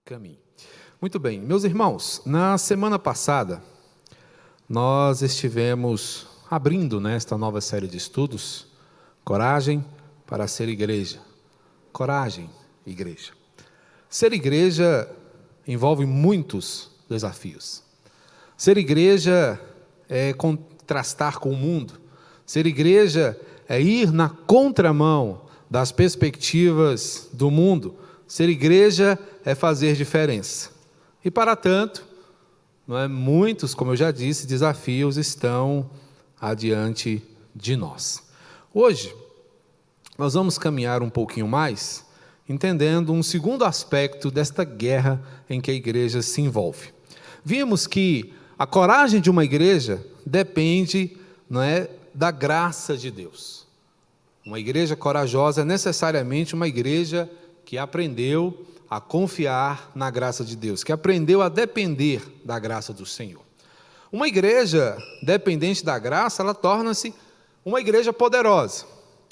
caminho. Muito bem, meus irmãos, na semana passada, nós estivemos abrindo esta nova série de estudos, Coragem para ser igreja. Coragem, igreja. Ser igreja envolve muitos desafios. Ser igreja é contrastar com o mundo. Ser igreja é ir na contramão das perspectivas do mundo. Ser igreja é fazer diferença. E para tanto, muitos, como eu já disse, desafios estão adiante de nós. Hoje, nós vamos caminhar um pouquinho mais, entendendo um segundo aspecto desta guerra em que a igreja se envolve. Vimos que a coragem de uma igreja depende, da graça de Deus. Uma igreja corajosa é necessariamente uma igreja que aprendeu a confiar na graça de Deus, que aprendeu a depender da graça do Senhor. Uma igreja dependente da graça, ela torna-se uma igreja poderosa,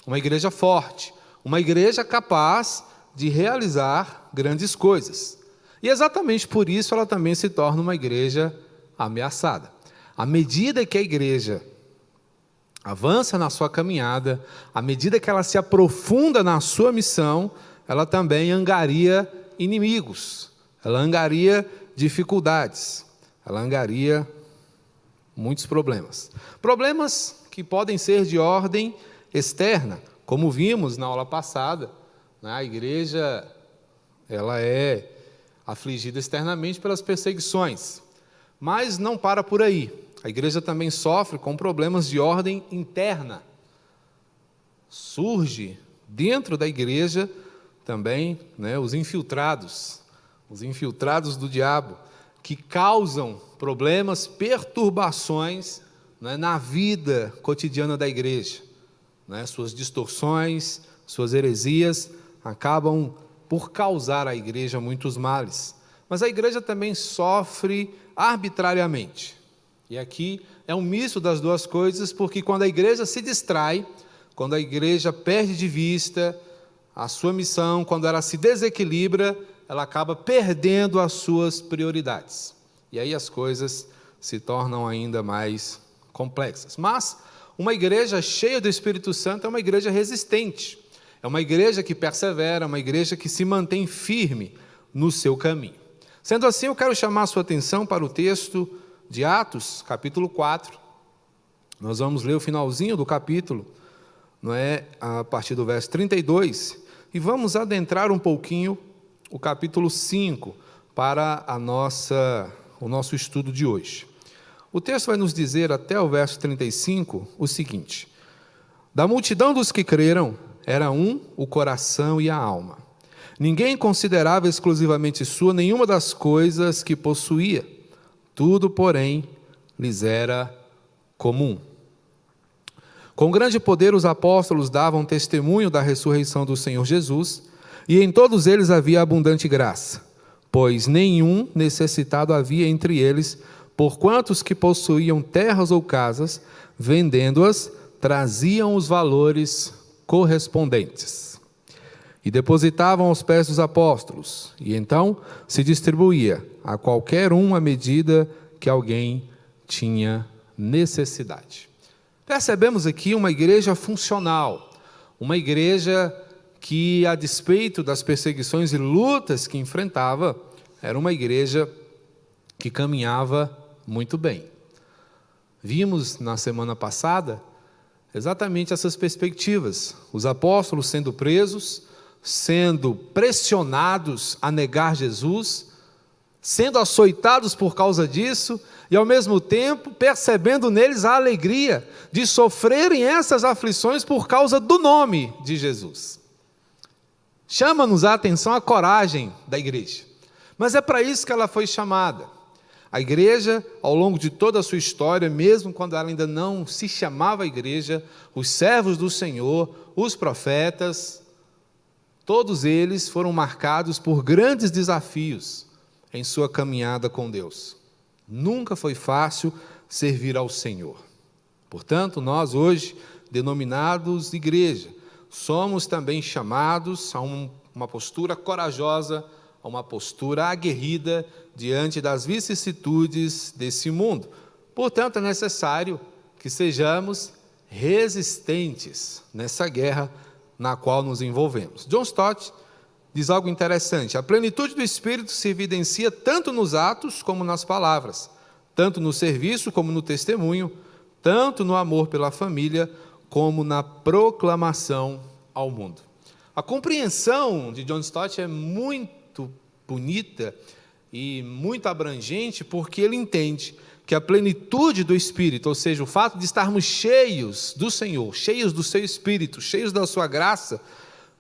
uma igreja forte, uma igreja capaz de realizar grandes coisas. E exatamente por isso ela também se torna uma igreja ameaçada. À medida que a igreja avança na sua caminhada, à medida que ela se aprofunda na sua missão, ela também angaria inimigos, ela angaria dificuldades, ela angaria muitos problemas. Problemas que podem ser de ordem externa, como vimos na aula passada, a igreja ela é afligida externamente pelas perseguições, mas não para por aí. A igreja também sofre com problemas de ordem interna. Surge dentro da igreja também os infiltrados do diabo, que causam problemas, perturbações na vida cotidiana da igreja. Suas distorções, suas heresias acabam por causar à igreja muitos males. Mas a igreja também sofre arbitrariamente. E aqui é um misto das duas coisas, porque quando a igreja se distrai, quando a igreja perde de vista a sua missão, quando ela se desequilibra, ela acaba perdendo as suas prioridades. E aí as coisas se tornam ainda mais complexas. Mas uma igreja cheia do Espírito Santo é uma igreja resistente. É uma igreja que persevera, uma igreja que se mantém firme no seu caminho. Sendo assim, eu quero chamar a sua atenção para o texto de Atos, capítulo 4. Nós vamos ler o finalzinho do capítulo, a partir do verso 32, e vamos adentrar um pouquinho o capítulo 5 para o nosso estudo de hoje. O texto vai nos dizer até o verso 35 o seguinte: da multidão dos que creram, era um o coração e a alma. Ninguém considerava exclusivamente sua nenhuma das coisas que possuía. Tudo, porém, lhes era comum. Com grande poder os apóstolos davam testemunho da ressurreição do Senhor Jesus, e em todos eles havia abundante graça, pois nenhum necessitado havia entre eles, porquanto os que possuíam terras ou casas, vendendo-as, traziam os valores correspondentes e depositavam aos pés dos apóstolos, e então se distribuía a qualquer um à medida que alguém tinha necessidade. Percebemos aqui uma igreja funcional, uma igreja que, a despeito das perseguições e lutas que enfrentava, era uma igreja que caminhava muito bem. Vimos na semana passada exatamente essas perspectivas, os apóstolos sendo presos, sendo pressionados a negar Jesus, sendo açoitados por causa disso, e ao mesmo tempo percebendo neles a alegria de sofrerem essas aflições por causa do nome de Jesus. Chama-nos a atenção a coragem da igreja, mas é para isso que ela foi chamada. A igreja, ao longo de toda a sua história, mesmo quando ela ainda não se chamava igreja, os servos do Senhor, os profetas, todos eles foram marcados por grandes desafios em sua caminhada com Deus. Nunca foi fácil servir ao Senhor. Portanto, nós hoje, denominados igreja, somos também chamados a uma postura corajosa, a uma postura aguerrida diante das vicissitudes desse mundo. Portanto, é necessário que sejamos resistentes nessa guerra na qual nos envolvemos. John Stott diz algo interessante: a plenitude do Espírito se evidencia tanto nos atos como nas palavras, tanto no serviço como no testemunho, tanto no amor pela família como na proclamação ao mundo. A compreensão de John Stott é muito bonita e muito abrangente, porque ele entende que a plenitude do Espírito, ou seja, o fato de estarmos cheios do Senhor, cheios do seu Espírito, cheios da sua graça,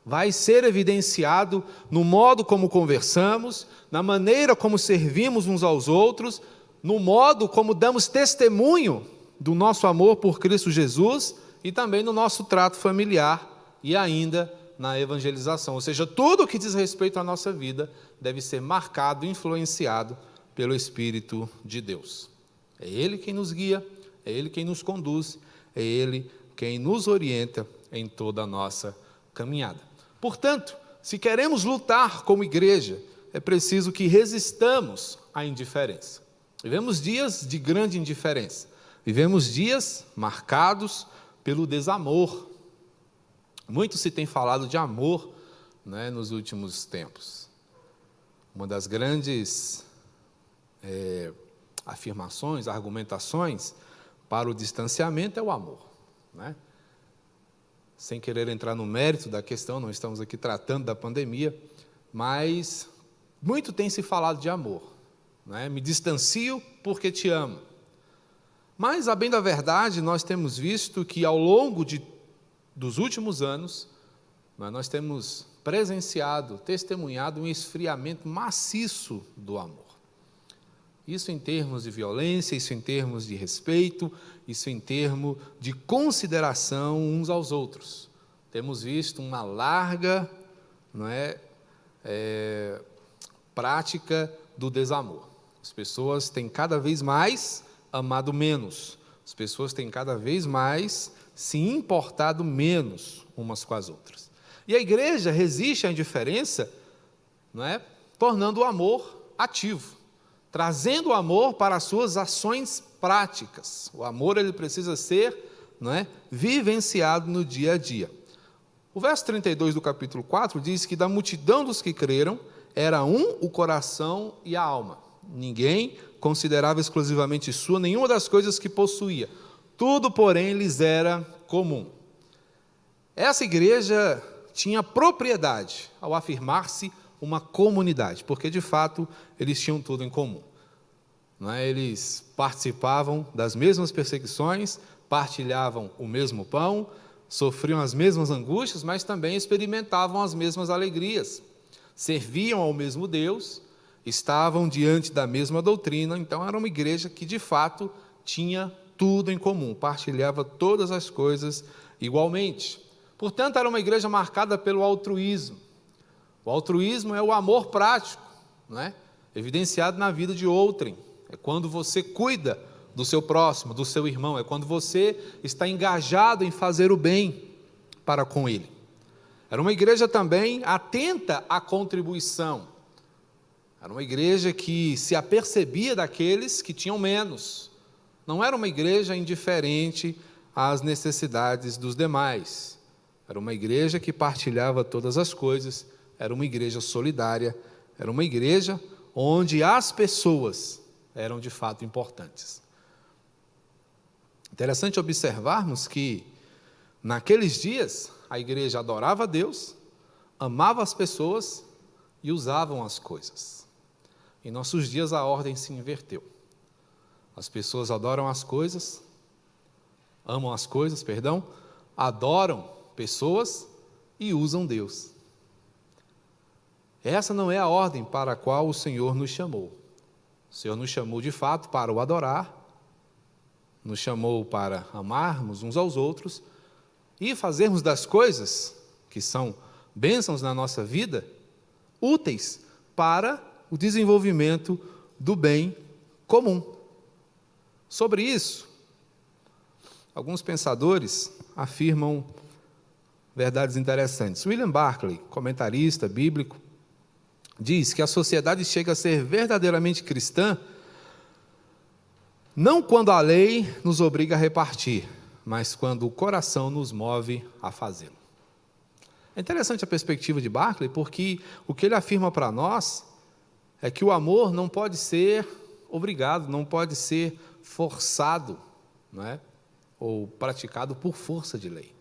vai ser evidenciado no modo como conversamos, na maneira como servimos uns aos outros, no modo como damos testemunho do nosso amor por Cristo Jesus e também no nosso trato familiar e ainda na evangelização. Ou seja, tudo o que diz respeito à nossa vida deve ser marcado, influenciado pelo Espírito de Deus. É Ele quem nos guia, é Ele quem nos conduz, é Ele quem nos orienta em toda a nossa caminhada. Portanto, se queremos lutar como igreja, é preciso que resistamos à indiferença. Vivemos dias de grande indiferença, vivemos dias marcados pelo desamor. Muito se tem falado de amor, né, nos últimos tempos. Uma das grandes afirmações, argumentações para o distanciamento é o amor, né? Sem querer entrar no mérito da questão, não estamos aqui tratando da pandemia, mas muito tem se falado de amor, né? Me distancio porque te amo. Mas, a bem da verdade, nós temos visto que ao longo dos últimos anos, nós temos presenciado, testemunhado um esfriamento maciço do amor. Isso em termos de violência, isso em termos de respeito, isso em termos de consideração uns aos outros. Temos visto uma larga, prática do desamor. As pessoas têm cada vez mais amado menos, as pessoas têm cada vez mais se importado menos umas com as outras. E a igreja resiste à indiferença, tornando o amor ativo, trazendo o amor para as suas ações práticas. O amor ele precisa ser vivenciado no dia a dia. O verso 32 do capítulo 4 diz que da multidão dos que creram, era um o coração e a alma. Ninguém considerava exclusivamente sua nenhuma das coisas que possuía. Tudo, porém, lhes era comum. Essa igreja tinha propriedade ao afirmar-se uma comunidade, porque, de fato, eles tinham tudo em comum. Eles participavam das mesmas perseguições, partilhavam o mesmo pão, sofriam as mesmas angústias, mas também experimentavam as mesmas alegrias. Serviam ao mesmo Deus, estavam diante da mesma doutrina, então era uma igreja que, de fato, tinha tudo em comum, partilhava todas as coisas igualmente. Portanto, era uma igreja marcada pelo altruísmo. O altruísmo é o amor prático, evidenciado na vida de outrem. É quando você cuida do seu próximo, do seu irmão, é quando você está engajado em fazer o bem para com ele. Era uma igreja também atenta à contribuição. Era uma igreja que se apercebia daqueles que tinham menos. Não era uma igreja indiferente às necessidades dos demais. Era uma igreja que partilhava todas as coisas, era uma igreja solidária, era uma igreja onde as pessoas eram de fato importantes. Interessante observarmos que, naqueles dias, a igreja adorava a Deus, amava as pessoas e usavam as coisas. Em nossos dias, a ordem se inverteu. As pessoas adoram as coisas, adoram pessoas e usam Deus. Essa não é a ordem para a qual o Senhor nos chamou. O Senhor nos chamou de fato para o adorar, nos chamou para amarmos uns aos outros e fazermos das coisas que são bênçãos na nossa vida, úteis para o desenvolvimento do bem comum. Sobre isso, alguns pensadores afirmam verdades interessantes. William Barclay, comentarista bíblico, diz que a sociedade chega a ser verdadeiramente cristã não quando a lei nos obriga a repartir, mas quando o coração nos move a fazê-lo. É interessante a perspectiva de Barclay, porque o que ele afirma para nós é que o amor não pode ser obrigado, não pode ser forçado, não é? Ou praticado por força de lei.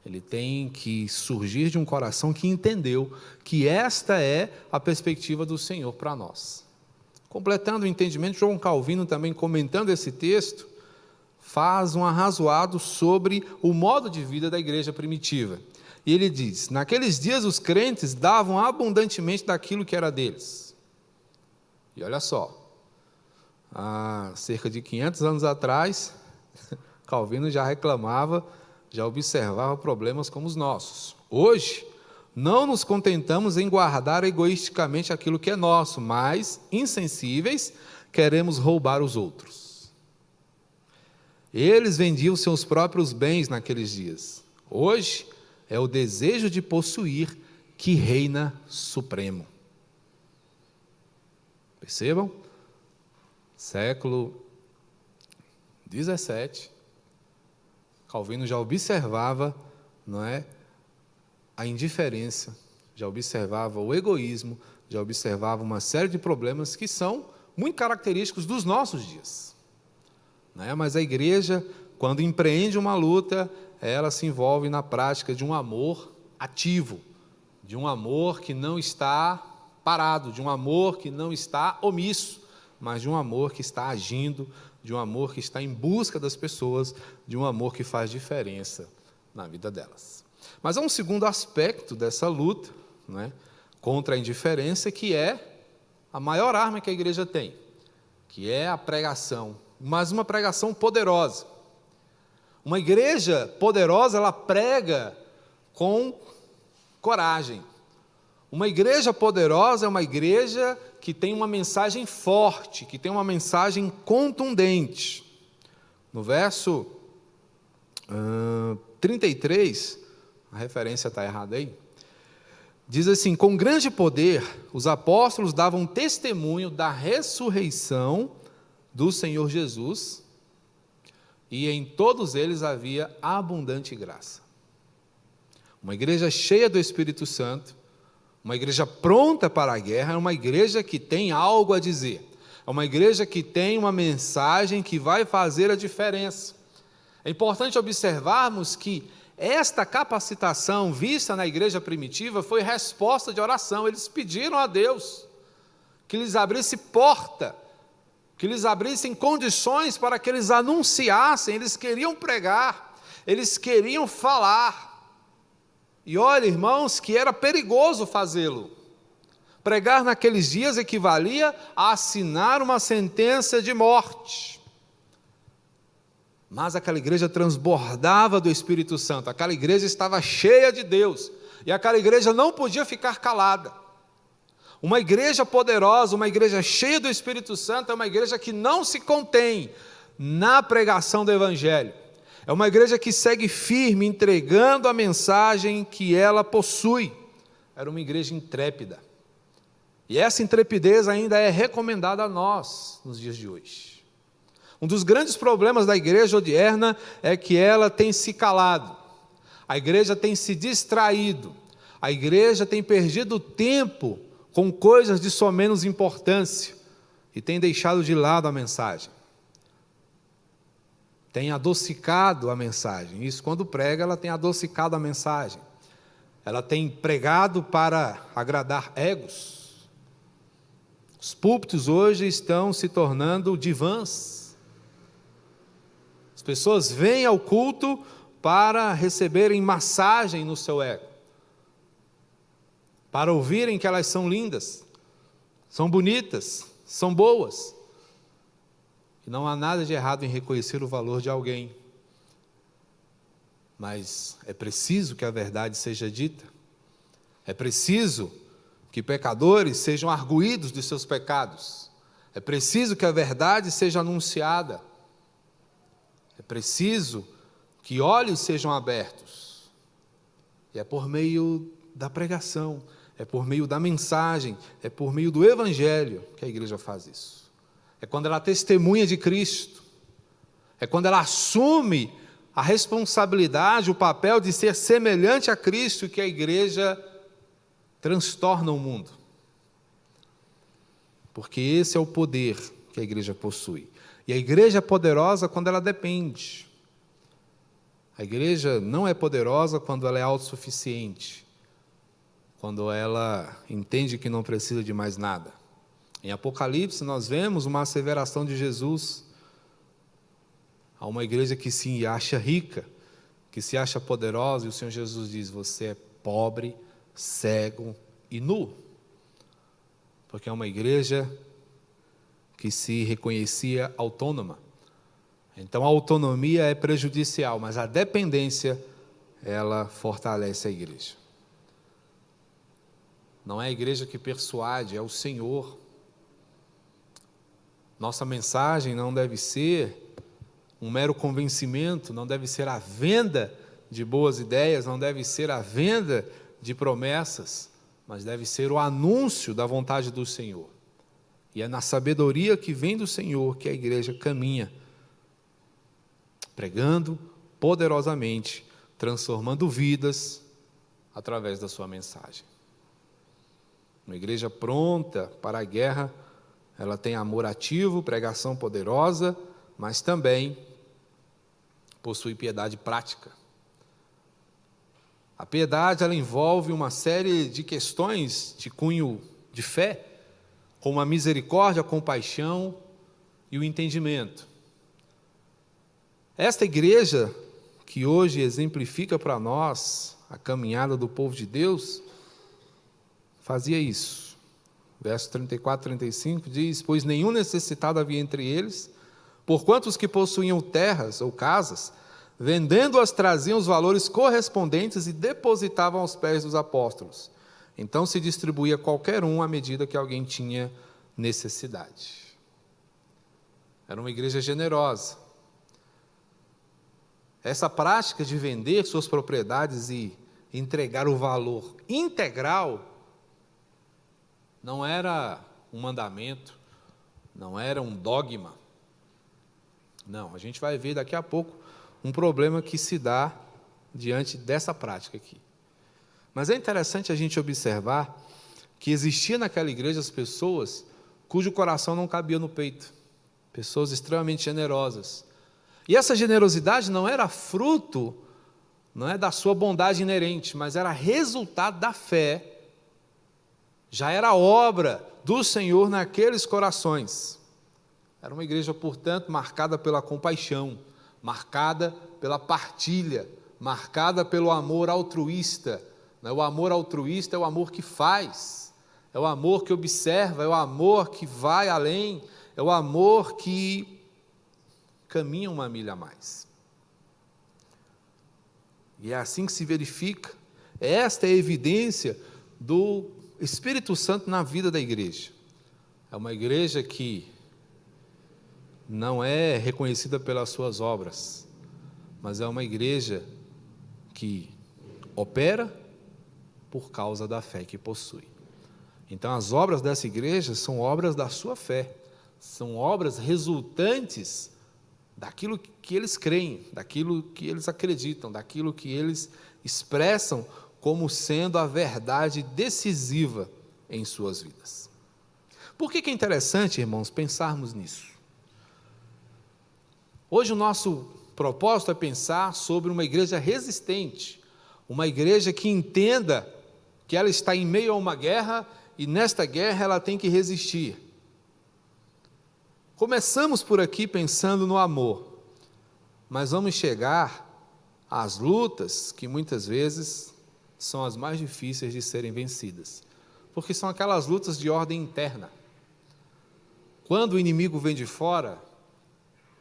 Ele tem que surgir de um coração que entendeu que esta é a perspectiva do Senhor para nós. Completando o entendimento, João Calvino, também comentando esse texto, faz um arrazoado sobre o modo de vida da igreja primitiva. E ele diz: naqueles dias os crentes davam abundantemente daquilo que era deles. E olha só, há cerca de 500 anos atrás, Calvino já reclamava, já observava problemas como os nossos. Hoje, não nos contentamos em guardar egoisticamente aquilo que é nosso, mas, insensíveis, queremos roubar os outros. Eles vendiam seus próprios bens naqueles dias. Hoje, é o desejo de possuir que reina supremo. Percebam? Século XVII, Calvino já observava, não é, a indiferença, já observava o egoísmo, já observava uma série de problemas que são muito característicos dos nossos dias. Não é? Mas a igreja, quando empreende uma luta, ela se envolve na prática de um amor ativo, de um amor que não está parado, de um amor que não está omisso, mas de um amor que está agindo, de um amor que está em busca das pessoas, de um amor que faz diferença na vida delas. Mas há um segundo aspecto dessa luta, né, contra a indiferença, que é a maior arma que a igreja tem, que é a pregação, mas uma pregação poderosa. Uma igreja poderosa, ela prega com coragem. Uma igreja poderosa é uma igreja que tem uma mensagem forte, que tem uma mensagem contundente. No verso 33, a referência está errada aí, diz assim: com grande poder, os apóstolos davam testemunho da ressurreição do Senhor Jesus, e em todos eles havia abundante graça. Uma igreja cheia do Espírito Santo, uma igreja pronta para a guerra, é uma igreja que tem algo a dizer, é uma igreja que tem uma mensagem que vai fazer a diferença. É importante observarmos que esta capacitação vista na igreja primitiva foi resposta de oração. Eles pediram a Deus que lhes abrisse porta, que lhes abrissem condições para que eles anunciassem. Eles queriam pregar, eles queriam falar. E olha, irmãos, que era perigoso fazê-lo. Pregar naqueles dias equivalia a assinar uma sentença de morte. Mas aquela igreja transbordava do Espírito Santo, aquela igreja estava cheia de Deus, e aquela igreja não podia ficar calada. Uma igreja poderosa, uma igreja cheia do Espírito Santo, é uma igreja que não se contém na pregação do Evangelho. É uma igreja que segue firme, entregando a mensagem que ela possui. Era uma igreja intrépida. E essa intrepidez ainda é recomendada a nós nos dias de hoje. Um dos grandes problemas da igreja odierna é que ela tem se calado. A igreja tem se distraído. A igreja tem perdido tempo com coisas de só menos importância e tem deixado de lado a mensagem. Tem adocicado a mensagem. Isso, quando prega, ela tem adocicado a mensagem. Ela tem pregado para agradar egos. Os púlpitos hoje estão se tornando divãs. As pessoas vêm ao culto para receberem massagem no seu ego, para ouvirem que elas são lindas, são bonitas, são boas. E não há nada de errado em reconhecer o valor de alguém, mas é preciso que a verdade seja dita, é preciso que pecadores sejam arguídos de seus pecados, é preciso que a verdade seja anunciada, é preciso que olhos sejam abertos, e é por meio da pregação, é por meio da mensagem, é por meio do Evangelho que a igreja faz isso. É quando ela testemunha de Cristo, é quando ela assume a responsabilidade, o papel de ser semelhante a Cristo, que a igreja transtorna o mundo. Porque esse é o poder que a igreja possui. E a igreja é poderosa quando ela depende. A igreja não é poderosa quando ela é autossuficiente, quando ela entende que não precisa de mais nada. Em Apocalipse, nós vemos uma asseveração de Jesus a uma igreja que se acha rica, que se acha poderosa, e o Senhor Jesus diz: você é pobre, cego e nu. Porque é uma igreja que se reconhecia autônoma. Então a autonomia é prejudicial, mas a dependência, ela fortalece a igreja. Não é a igreja que persuade, é o Senhor. Nossa mensagem não deve ser um mero convencimento, não deve ser a venda de boas ideias, não deve ser a venda de promessas, mas deve ser o anúncio da vontade do Senhor. E é na sabedoria que vem do Senhor que a igreja caminha, pregando poderosamente, transformando vidas através da sua mensagem. Uma igreja pronta para a guerra, ela tem amor ativo, pregação poderosa, mas também possui piedade prática. A piedade, ela envolve uma série de questões de cunho de fé, como a misericórdia, a compaixão e o entendimento. Esta igreja, que hoje exemplifica para nós a caminhada do povo de Deus, fazia isso. Verso 34 e 35 diz: pois nenhum necessitado havia entre eles, porquanto os que possuíam terras ou casas, vendendo-as, traziam os valores correspondentes e depositavam aos pés dos apóstolos. Então se distribuía qualquer um à medida que alguém tinha necessidade. Era uma igreja generosa. Essa prática de vender suas propriedades e entregar o valor integral não era um mandamento, não era um dogma. Não, a gente vai ver daqui a pouco um problema que se dá diante dessa prática aqui. Mas é interessante a gente observar que existia naquela igreja as pessoas cujo coração não cabia no peito, pessoas extremamente generosas. E essa generosidade não era fruto, não é da sua bondade inerente, mas era resultado da fé, já era obra do Senhor naqueles corações. Era uma igreja, portanto, marcada pela compaixão, marcada pela partilha, marcada pelo amor altruísta. O amor altruísta é o amor que faz, é o amor que observa, é o amor que vai além, é o amor que caminha uma milha a mais. E é assim que se verifica. Esta é a evidência do Espírito Santo na vida da igreja. É uma igreja que não é reconhecida pelas suas obras, mas é uma igreja que opera por causa da fé que possui. Então, as obras dessa igreja são obras da sua fé, são obras resultantes daquilo que eles creem, daquilo que eles acreditam, daquilo que eles expressam como sendo a verdade decisiva em suas vidas. Por que é interessante, irmãos, pensarmos nisso? Hoje o nosso propósito é pensar sobre uma igreja resistente, uma igreja que entenda que ela está em meio a uma guerra e nesta guerra ela tem que resistir. Começamos por aqui pensando no amor, mas vamos chegar às lutas que muitas vezes são as mais difíceis de serem vencidas, porque são aquelas lutas de ordem interna. Quando o inimigo vem de fora,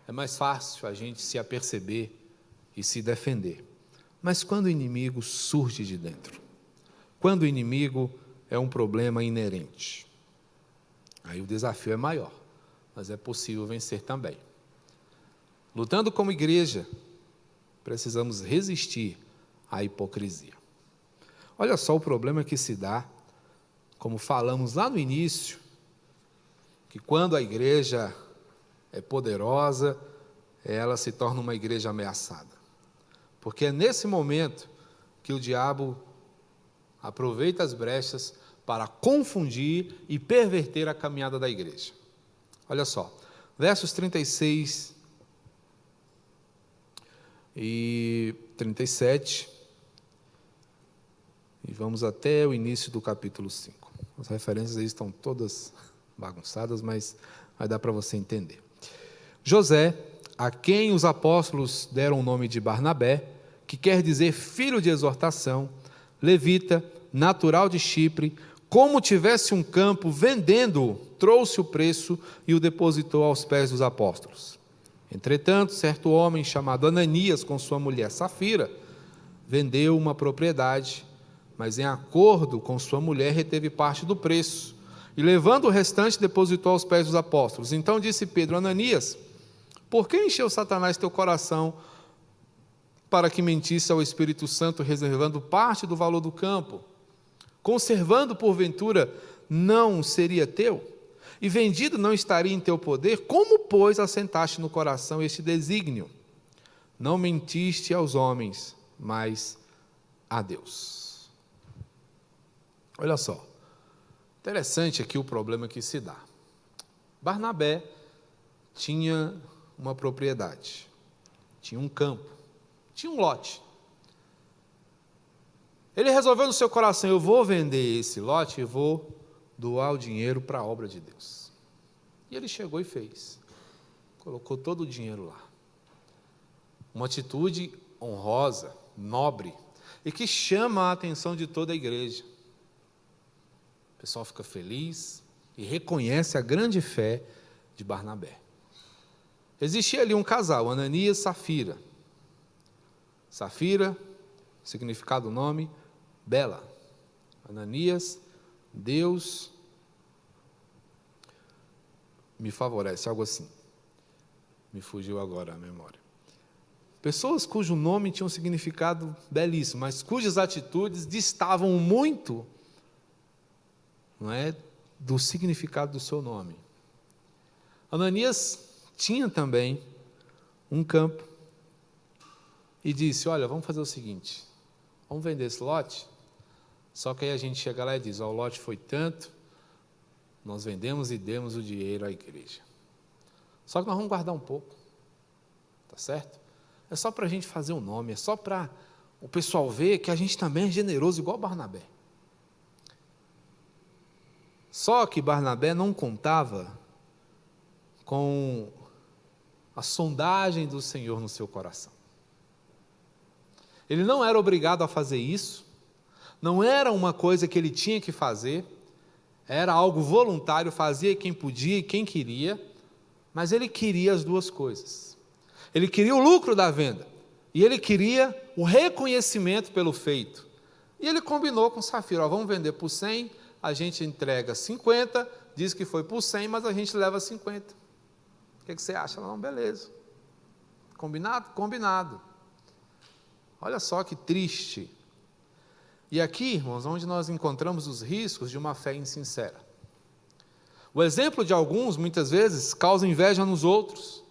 é mais fácil a gente se aperceber e se defender. Mas quando o inimigo surge de dentro, quando o inimigo é um problema inerente, aí o desafio é maior, mas é possível vencer também. Lutando como igreja, precisamos resistir à hipocrisia. Olha só o problema que se dá como falamos lá no início, que quando a igreja é poderosa, ela se torna uma igreja ameaçada. Porque é nesse momento que o diabo aproveita as brechas para confundir e perverter a caminhada da igreja. Olha só, versos 36 e 37, e vamos até o início do capítulo 5. As referências aí estão todas bagunçadas, mas vai dar para você entender. José, a quem os apóstolos deram o nome de Barnabé, que quer dizer filho de exortação, levita, natural de Chipre, como tivesse um campo, vendendo-o, trouxe o preço e o depositou aos pés dos apóstolos. Entretanto, certo homem chamado Ananias, com sua mulher Safira, vendeu uma propriedade, mas em acordo com sua mulher reteve parte do preço, e levando o restante depositou aos pés dos apóstolos. Então disse Pedro: Ananias, por que encheu Satanás teu coração para que mentisse ao Espírito Santo, reservando parte do valor do campo? Conservando porventura não seria teu? E vendido não estaria em teu poder? Como, pois, assentaste no coração este desígnio? Não mentiste aos homens, mas a Deus. Olha só, interessante aqui o problema que se dá. Barnabé tinha uma propriedade, tinha um campo, tinha um lote. Ele resolveu no seu coração: eu vou vender esse lote e vou doar o dinheiro para a obra de Deus. E ele chegou e fez. Colocou todo o dinheiro lá. Uma atitude honrosa, nobre, e que chama a atenção de toda a igreja. O pessoal fica feliz e reconhece a grande fé de Barnabé. Existia ali um casal, Ananias e Safira. Safira, significado do nome, bela. Ananias, Deus me favorece, algo assim. Me fugiu agora a memória. Pessoas cujo nome tinha um significado belíssimo, mas cujas atitudes distavam muito, não é, do significado do seu nome. Ananias tinha também um campo e disse: olha, vamos fazer o seguinte, vamos vender esse lote. Só que aí a gente chega lá e diz: o lote foi tanto, nós vendemos e demos o dinheiro à igreja. Só que nós vamos guardar um pouco, tá certo? É só para a gente fazer um nome, é só para o pessoal ver que a gente também é generoso igual Barnabé. Só que Barnabé não contava com a sondagem do Senhor no seu coração. Ele não era obrigado a fazer isso, não era uma coisa que ele tinha que fazer, era algo voluntário, fazia quem podia e quem queria, mas ele queria as duas coisas. Ele queria o lucro da venda e ele queria o reconhecimento pelo feito. E ele combinou com Safira: ó, vamos vender por 100, a gente entrega 50, diz que foi por 100, mas a gente leva 50. O que você acha? Não, beleza. Combinado? Combinado. Olha só que triste. E aqui, irmãos, onde nós encontramos os riscos de uma fé insincera. O exemplo de alguns, muitas vezes, causa inveja nos outros.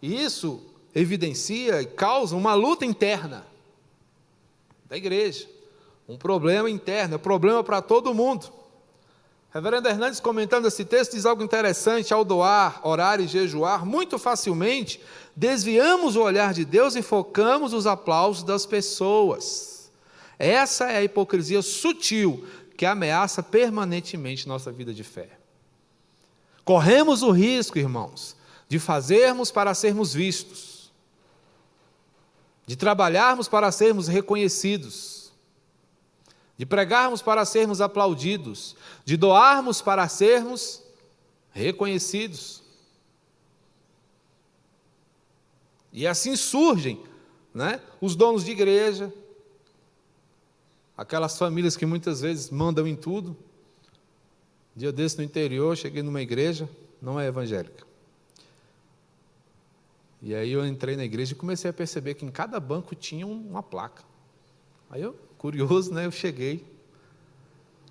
E isso evidencia e causa uma luta interna da igreja. Um problema interno, é um problema para todo mundo. Reverendo Hernandes, comentando esse texto, diz algo interessante: ao doar, orar e jejuar, muito facilmente desviamos o olhar de Deus e focamos os aplausos das pessoas. Essa é a hipocrisia sutil que ameaça permanentemente nossa vida de fé. Corremos o risco, irmãos, de fazermos para sermos vistos, de trabalharmos para sermos reconhecidos, de pregarmos para sermos aplaudidos, de doarmos para sermos reconhecidos. E assim surgem, né, os donos de igreja, aquelas famílias que muitas vezes mandam em tudo. Um dia desse no interior, cheguei numa igreja, não é evangélica. E aí eu entrei na igreja e comecei a perceber que em cada banco tinha uma placa. Aí eu, curioso, né, eu cheguei.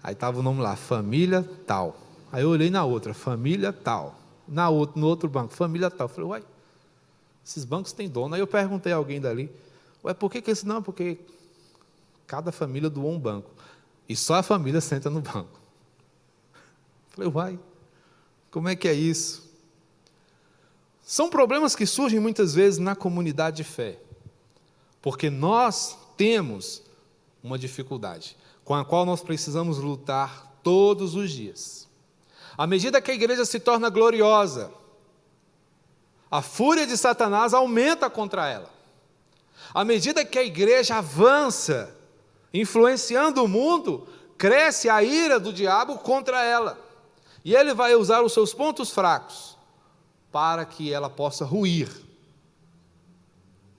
Aí estava o nome lá, família tal. Aí eu olhei na outra, família tal. No outro banco, família tal. Eu falei, uai, esses bancos têm dono. Aí eu perguntei a alguém dali, ué, por que esse não? Porque cada família doou um banco. E só a família senta no banco. Eu falei, uai, como é que é isso? São problemas que surgem muitas vezes na comunidade de fé. Porque nós temos uma dificuldade com a qual nós precisamos lutar todos os dias. À medida que a igreja se torna gloriosa, a fúria de Satanás aumenta contra ela. À medida que a igreja avança, influenciando o mundo, cresce a ira do diabo contra ela. E ele vai usar os seus pontos fracos para que ela possa ruir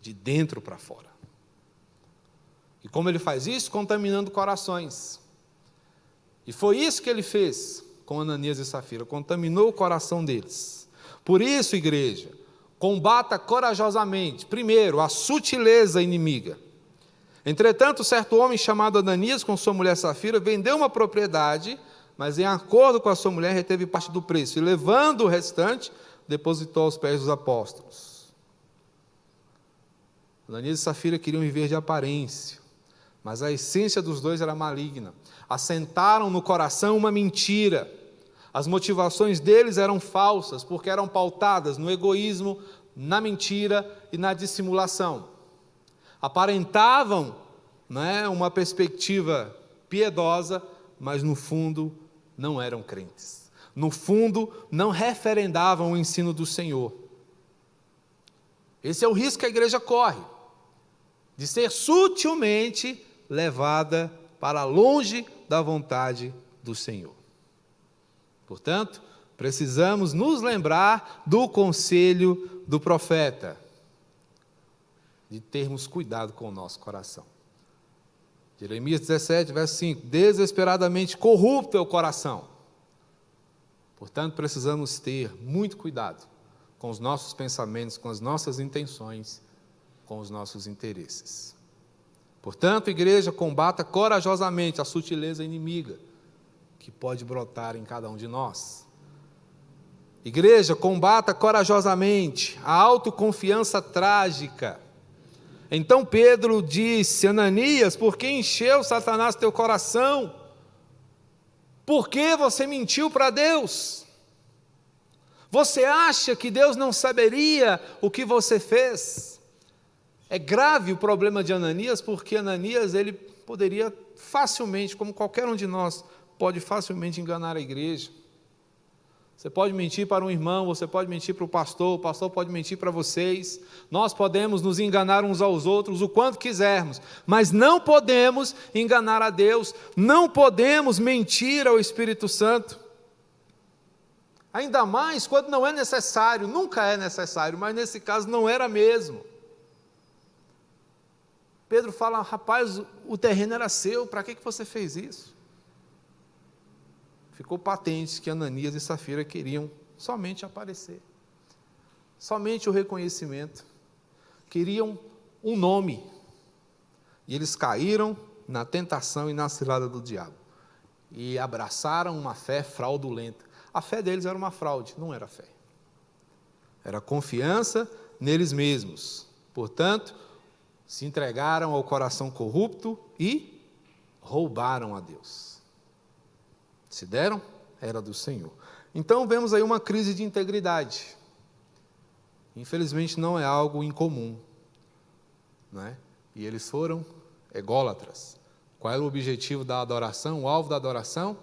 de dentro para fora. E como ele faz isso? Contaminando corações. E foi isso que ele fez com Ananias e Safira, contaminou o coração deles. Por isso, igreja, combata corajosamente, primeiro, a sutileza inimiga. Entretanto, certo homem chamado Ananias, com sua mulher Safira, vendeu uma propriedade, mas em acordo com a sua mulher, reteve parte do preço, e levando o restante, depositou aos pés dos apóstolos. Ananias e Safira queriam viver de aparência, mas a essência dos dois era maligna. Assentaram no coração uma mentira. As motivações deles eram falsas, porque eram pautadas no egoísmo, na mentira e na dissimulação. Aparentavam, uma perspectiva piedosa, mas no fundo não eram crentes. No fundo, não referendavam o ensino do Senhor. Esse é o risco que a igreja corre, de ser sutilmente levada para longe da vontade do Senhor. Portanto, precisamos nos lembrar do conselho do profeta, de termos cuidado com o nosso coração. Jeremias 17, verso 5, desesperadamente corrupto é o coração. Portanto, precisamos ter muito cuidado com os nossos pensamentos, com as nossas intenções, com os nossos interesses. Portanto, igreja, combata corajosamente a sutileza inimiga que pode brotar em cada um de nós. Igreja, combata corajosamente a autoconfiança trágica. Então Pedro disse, Ananias, por que encheu Satanás teu coração? Por que você mentiu para Deus? Você acha que Deus não saberia o que você fez? É grave o problema de Ananias, porque Ananias ele poderia facilmente, como qualquer um de nós, pode facilmente enganar a igreja. Você pode mentir para um irmão, você pode mentir para o pastor pode mentir para vocês. Nós podemos nos enganar uns aos outros o quanto quisermos, mas não podemos enganar a Deus, não podemos mentir ao Espírito Santo. Ainda mais quando não é necessário, nunca é necessário, mas nesse caso não era mesmo. Pedro fala, rapaz, o terreno era seu, para que você fez isso? Ficou patente que Ananias e Safira queriam somente aparecer, somente o reconhecimento, queriam um nome, e eles caíram na tentação e na cilada do diabo, e abraçaram uma fé fraudulenta. A fé deles era uma fraude, não era fé, era confiança neles mesmos. Portanto, se entregaram ao coração corrupto e roubaram a Deus. Se deram, era do Senhor. Então vemos aí uma crise de integridade. Infelizmente não é algo incomum, E eles foram ególatras. Qual era o objetivo da adoração, o alvo da adoração?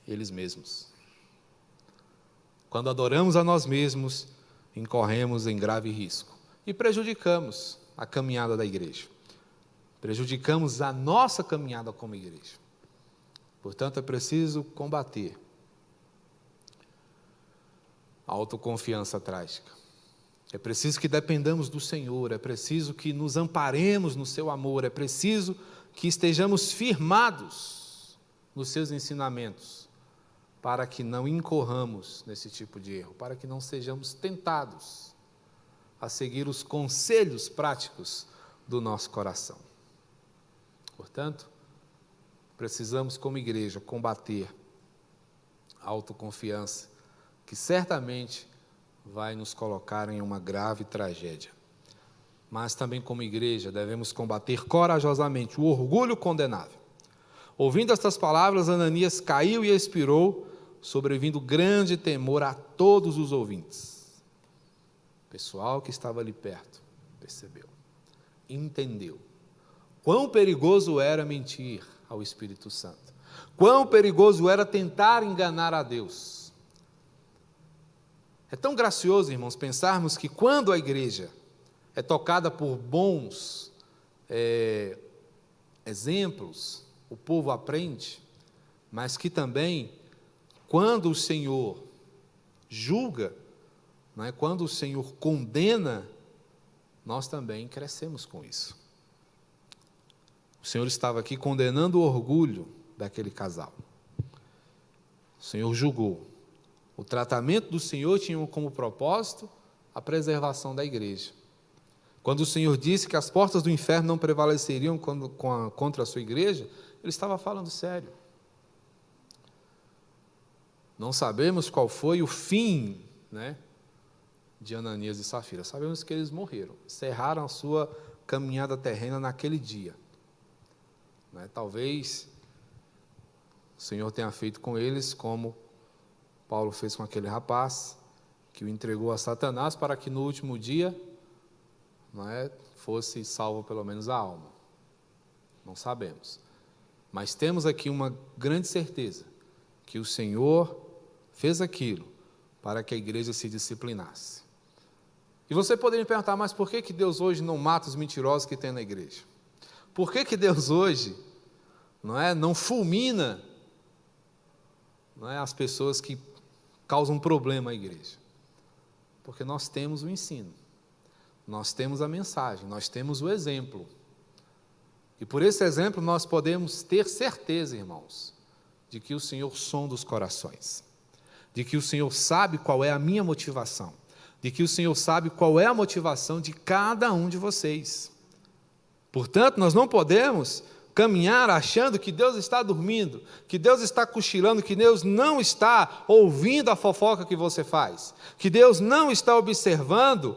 Eles mesmos. Quando adoramos a nós mesmos, incorremos em grave risco e prejudicamos a caminhada da igreja. Prejudicamos a nossa caminhada como igreja. Portanto, é preciso combater a autoconfiança trágica. É preciso que dependamos do Senhor, é preciso que nos amparemos no seu amor, é preciso que estejamos firmados nos seus ensinamentos, para que não incorramos nesse tipo de erro, para que não sejamos tentados a seguir os conselhos práticos do nosso coração. Portanto, precisamos, como igreja, combater a autoconfiança, que certamente vai nos colocar em uma grave tragédia. Mas também, como igreja, devemos combater corajosamente o orgulho condenável. Ouvindo estas palavras, Ananias caiu e expirou, sobrevindo grande temor a todos os ouvintes. O pessoal que estava ali perto percebeu, entendeu quão perigoso era mentir ao Espírito Santo, quão perigoso era tentar enganar a Deus. É tão gracioso, irmãos, pensarmos que quando a igreja é tocada por bons exemplos, o povo aprende, mas que também, quando o Senhor julga, não é? Quando o Senhor condena, nós também crescemos com isso. O Senhor estava aqui condenando o orgulho daquele casal. O Senhor julgou. O tratamento do Senhor tinha como propósito a preservação da igreja. Quando o Senhor disse que as portas do inferno não prevaleceriam contra a sua igreja, Ele estava falando sério. Não sabemos qual foi o fim, né, de Ananias e Safira. Sabemos que eles morreram, encerraram a sua caminhada terrena naquele dia. Né, talvez o Senhor tenha feito com eles como Paulo fez com aquele rapaz, que o entregou a Satanás para que no último dia, não é, fosse salvo pelo menos a alma. Não sabemos. Mas temos aqui uma grande certeza, que o Senhor fez aquilo para que a igreja se disciplinasse. E você poderia me perguntar, mas por que Deus hoje não mata os mentirosos que tem na igreja? Por que Deus hoje não fulmina, as pessoas que causam problema à igreja? Porque nós temos o ensino, nós temos a mensagem, nós temos o exemplo. E por esse exemplo nós podemos ter certeza, irmãos, de que o Senhor sonda os corações, de que o Senhor sabe qual é a minha motivação, de que o Senhor sabe qual é a motivação de cada um de vocês. Portanto, nós não podemos caminhar achando que Deus está dormindo, que Deus está cochilando, que Deus não está ouvindo a fofoca que você faz, que Deus não está observando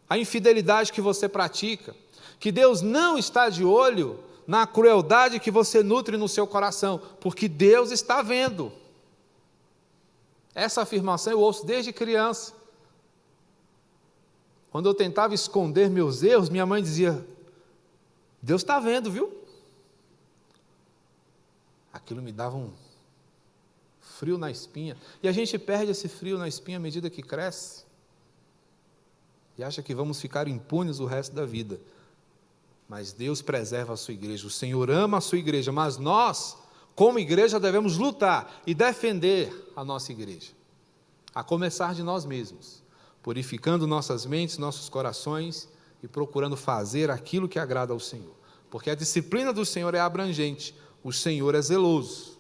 a infidelidade que você pratica, que Deus não está de olho na crueldade que você nutre no seu coração, porque Deus está vendo. Essa afirmação eu ouço desde criança. Quando eu tentava esconder meus erros, minha mãe dizia: Deus está vendo, viu? Aquilo me dava um frio na espinha. E a gente perde esse frio na espinha à medida que cresce. E acha que vamos ficar impunes o resto da vida. Mas Deus preserva a sua igreja. O Senhor ama a sua igreja. Mas nós, como igreja, devemos lutar e defender a nossa igreja. A começar de nós mesmos. Purificando nossas mentes, nossos corações e procurando fazer aquilo que agrada ao Senhor. Porque a disciplina do Senhor é abrangente. O Senhor é zeloso.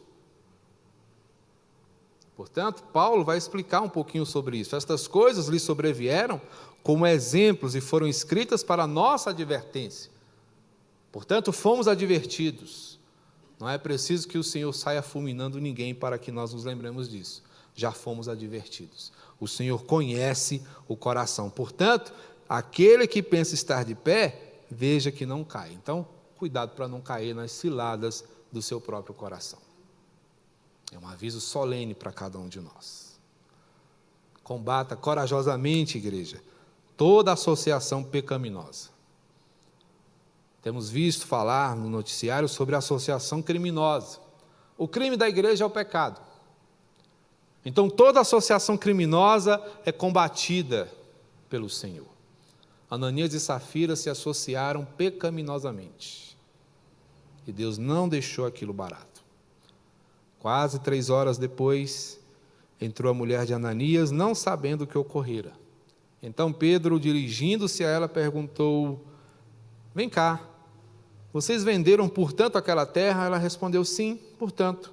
Portanto, Paulo vai explicar um pouquinho sobre isso. Estas coisas lhe sobrevieram como exemplos e foram escritas para a nossa advertência. Portanto, fomos advertidos. Não é preciso que o Senhor saia fulminando ninguém para que nós nos lembremos disso. Já fomos advertidos. O Senhor conhece o coração. Portanto, aquele que pensa estar de pé, veja que não cai. Então, cuidado para não cair nas ciladas do seu próprio coração. É um aviso solene para cada um de nós. Combata corajosamente, igreja, toda associação pecaminosa. Temos visto falar no noticiário sobre associação criminosa. O crime da igreja é o pecado. Então, toda associação criminosa é combatida pelo Senhor. Ananias e Safira se associaram pecaminosamente. E Deus não deixou aquilo barato. Quase 3 horas depois, entrou a mulher de Ananias, não sabendo o que ocorrera. Então Pedro, dirigindo-se a ela, perguntou: vem cá, vocês venderam, portanto, aquela terra? Ela respondeu: sim, portanto.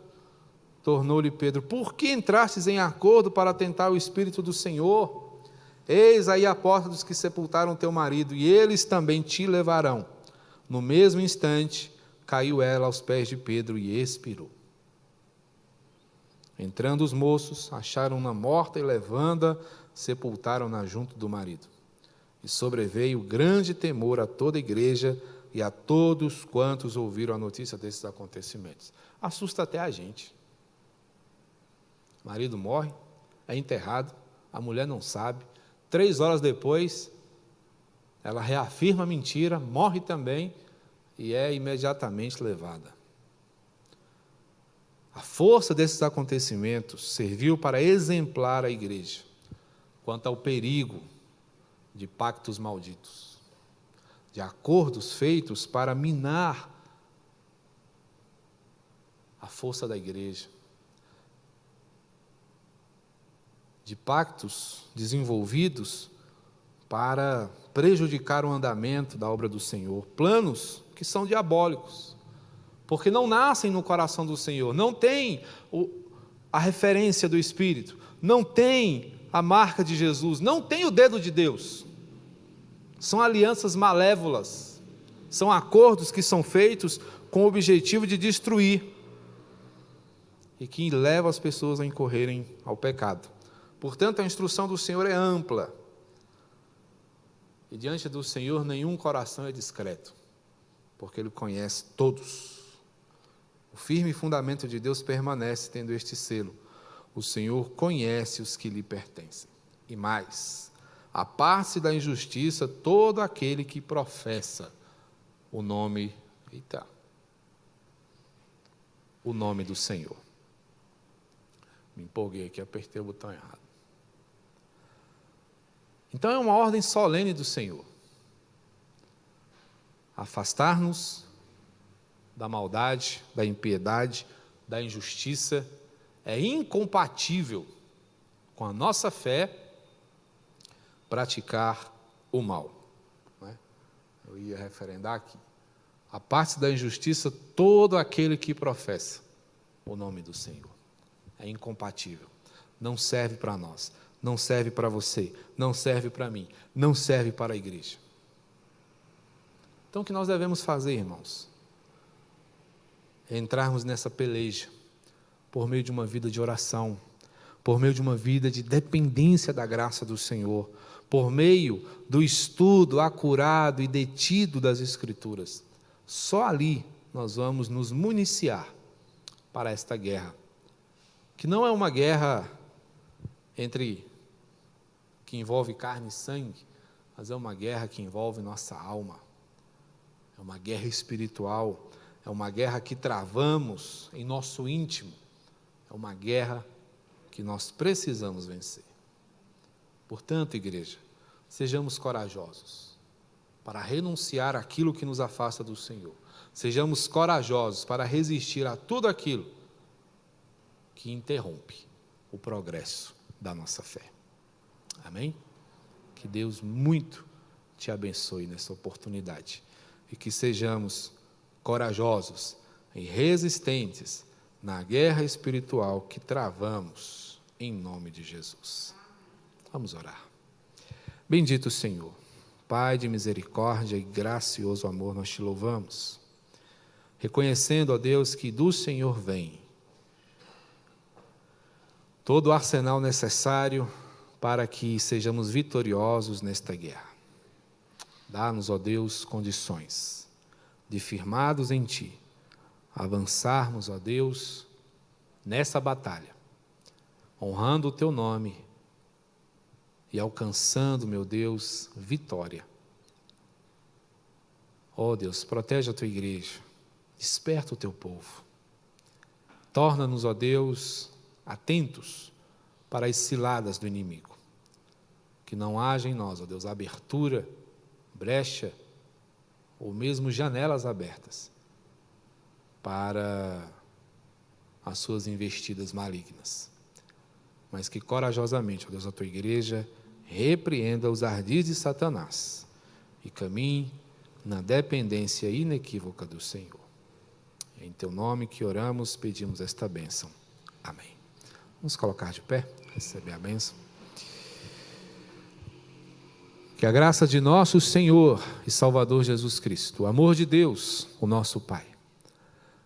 Tornou-lhe Pedro: por que entrastes em acordo para tentar o Espírito do Senhor? Eis aí a porta dos que sepultaram teu marido, e eles também te levarão. No mesmo instante, caiu ela aos pés de Pedro e expirou. Entrando os moços, acharam-na morta e levando-a, sepultaram-na junto do marido. E sobreveio grande temor a toda a igreja e a todos quantos ouviram a notícia desses acontecimentos. Assusta até a gente. O marido morre, é enterrado, a mulher não sabe. 3 horas depois, ela reafirma a mentira, morre também e é imediatamente levada. A força desses acontecimentos serviu para exemplar a igreja quanto ao perigo de pactos malditos, de acordos feitos para minar a força da igreja, de pactos desenvolvidos para prejudicar o andamento da obra do Senhor, planos que são diabólicos, porque não nascem no coração do Senhor, não tem a referência do Espírito, não tem a marca de Jesus, não tem o dedo de Deus. São alianças malévolas, são acordos que são feitos com o objetivo de destruir e que levam as pessoas a incorrerem ao pecado. Portanto, a instrução do Senhor é ampla e diante do Senhor nenhum coração é discreto, porque Ele conhece todos. O firme fundamento de Deus permanece tendo este selo: o Senhor conhece os que lhe pertencem. E mais, aparte da injustiça todo aquele que professa o nome, o nome do Senhor. Me empolguei aqui, apertei o botão errado. Então é uma ordem solene do Senhor: afastar-nos da maldade, da impiedade, da injustiça. É incompatível com a nossa fé praticar o mal. Eu ia referendar aqui: a parte da injustiça todo aquele que professa o nome do Senhor. É incompatível, não serve para nós, não serve para você, não serve para mim, não serve para a igreja. Então o que nós devemos fazer, irmãos? É entrarmos nessa peleja por meio de uma vida de oração, por meio de uma vida de dependência da graça do Senhor, por meio do estudo acurado e detido das Escrituras. Só ali nós vamos nos municiar para esta guerra, que não é uma guerra que envolve carne e sangue, mas é uma guerra que envolve nossa alma. É uma guerra espiritual, é uma guerra que travamos em nosso íntimo, é uma guerra que nós precisamos vencer. Portanto, igreja, sejamos corajosos para renunciar àquilo que nos afasta do Senhor. Sejamos corajosos para resistir a tudo aquilo que interrompe o progresso da nossa fé. Amém? Que Deus muito te abençoe nessa oportunidade e que sejamos corajosos e resistentes na guerra espiritual que travamos em nome de Jesus. Vamos orar. Bendito Senhor, Pai de misericórdia e gracioso amor, nós te louvamos, reconhecendo, ó Deus, que do Senhor vem todo o arsenal necessário para que sejamos vitoriosos nesta guerra. Dá-nos, ó Deus, condições de, firmados em Ti, avançarmos, ó Deus, nessa batalha, honrando o Teu nome e alcançando, meu Deus, vitória. Ó Deus, protege a Tua igreja, desperta o Teu povo, torna-nos, ó Deus, atentos para as ciladas do inimigo, que não haja em nós, ó Deus, abertura, brecha, ou mesmo janelas abertas para as suas investidas malignas, mas que corajosamente, ó Deus, a Tua igreja repreenda os ardis de Satanás e caminhe na dependência inequívoca do Senhor. É em Teu nome que oramos, pedimos esta bênção. Amém. Vamos colocar de pé, receber a bênção. Que a graça de nosso Senhor e Salvador Jesus Cristo, o amor de Deus, o nosso Pai,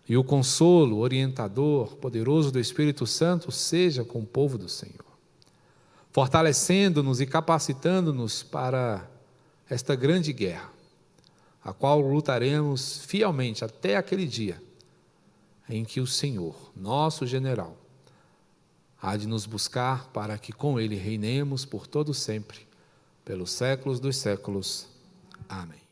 e o consolo, orientador, poderoso do Espírito Santo seja com o povo do Senhor, fortalecendo-nos e capacitando-nos para esta grande guerra, a qual lutaremos fielmente até aquele dia em que o Senhor, nosso general, há de nos buscar para que com Ele reinemos por todo sempre, pelos séculos dos séculos. Amém.